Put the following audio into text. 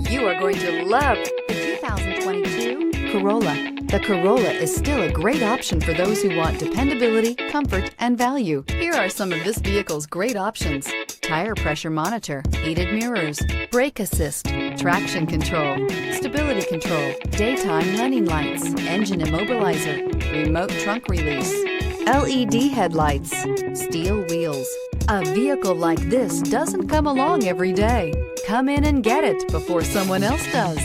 You are going to love the 2022 Corolla. The Corolla is still a great option for those who want dependability, comfort, and value. Here are some of this vehicle's great options: tire pressure monitor, heated mirrors, brake assist, traction control, stability control, daytime running lights, engine immobilizer, remote trunk release, LED headlights, steel wheels. A vehicle like this doesn't come along every day. Come in and get it before someone else does.